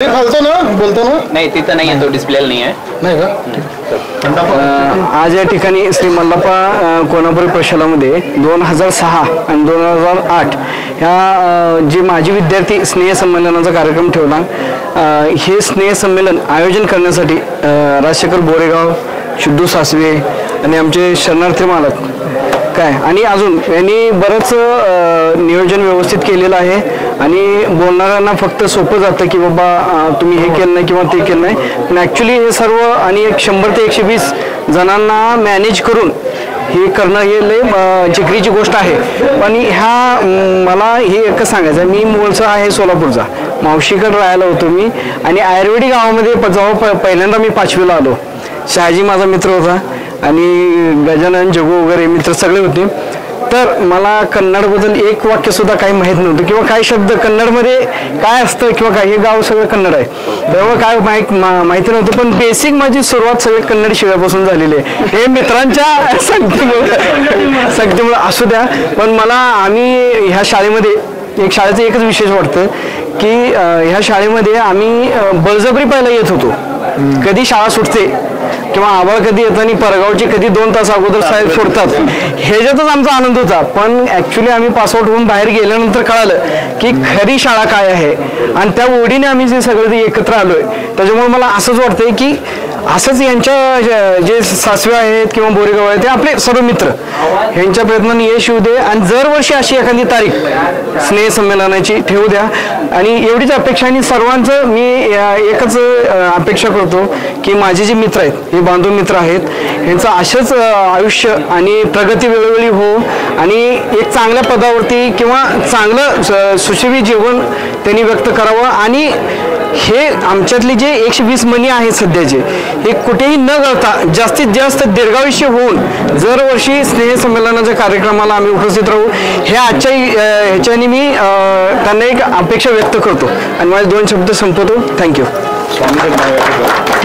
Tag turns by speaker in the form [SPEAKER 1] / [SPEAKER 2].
[SPEAKER 1] खालतो ना बोलतो ना
[SPEAKER 2] नाही तिथं नाही आहे, तो डिस्प्लेला नाही आहे.
[SPEAKER 1] नाही का?
[SPEAKER 3] आज या ठिकाणी श्री मल्लप्पा कोणापुरी प्रशालामध्ये 2006 आणि 2008 ह्या जे माजी विद्यार्थी स्नेह संमेलनाचा कार्यक्रम ठेवला. हे स्नेह संमेलन आयोजन करण्यासाठी राजशेखर बोरेगाव, शुद्धू सासवे आणि आमचे शरणार्थी मालक काय आणि अजून यांनी बरंच नियोजन व्यवस्थित केलेलं आहे. आणि बोलणाऱ्यांना फक्त सोपं जातं की बाबा तुम्ही हे केलं नाही किंवा ते केलं नाही, पण ॲक्च्युली हे सर्व आणि 100 ते 120 जणांना मॅनेज करून हे करणं हे लय जिकरीची गोष्ट आहे. पण ह्या मला हे एकच सांगायचं आहे, मी मूळचा आहे सोलापूरचा, मावशीकडे राहायला होतो मी. आणि आयुर्वेदिक गावामध्ये जेव्हा पहिल्यांदा मी 5वीला आलो, शहाजी माझा मित्र होता आणि गजानन जगू वगैरे मित्र सगळे होते. तर मला कन्नडबद्दल एक वाक्य सुद्धा काही माहीत नव्हतं किंवा काही शब्द कन्नडमध्ये काय असतं किंवा काय, हे गाव सगळं कन्नड आहे तेव्हा काय माहिती नव्हतं. पण बेसिक माझी सुरुवात सगळी कन्नड शिव्यापासून झालेली आहे. हे मित्रांच्या संगतीमुळे असू द्या. पण मला आम्ही ह्या शाळेमध्ये शाळेचं एकच विशेष वाटतं की ह्या शाळेमध्ये आम्ही बळजबरी पहिला येत होतो. कधी शाळा सुटते किंवा आवाळ कधी येतं आणि परगावची कधी 2 तास अगोदर साहेब सोडतात, ह्याच्यातच आमचा आनंद होता. पण ॲक्च्युली आम्ही पासआउट होऊन बाहेर गेल्यानंतर कळालं की खरी शाळा काय आहे आणि त्या ओढीने आम्ही जे सगळे एकत्र आलोय. त्याच्यामुळे मला असंच वाटतंय की असंच यांच्या जे सासवे आहेत किंवा बोरेगाव आहेत ते आपले सर्व मित्र ह्यांच्या प्रयत्नाने यश येऊ दे. आणि दरवर्षी अशी एखादी तारीख स्नेह संमेलनाची ठेवू द्या. आणि एवढीच अपेक्षा आणि सर्वांचं मी एकच अपेक्षा करतो की माझे जे मित्र आहेत हे बांधव मित्र आहेत, ह्यांचं असंच आयुष्य आणि प्रगती वेळोवेळी हो आणि एक चांगल्या पदावरती किंवा चांगलं सुशोभित जीवन त्यांनी व्यक्त करावं. आणि हे आमच्यातले जे 120 मनी आहेत सध्याचे, हे कुठेही न गळता जास्तीत जास्त दीर्घायुष्य होऊन दरवर्षी स्नेह संमेलनाच्या कार्यक्रमाला आम्ही उपस्थित राहू, हे आजच्या ह्याच्याने मी त्यांना एक अपेक्षा व्यक्त करतो आणि माझे 2 शब्द संपवतो. थँक्यू.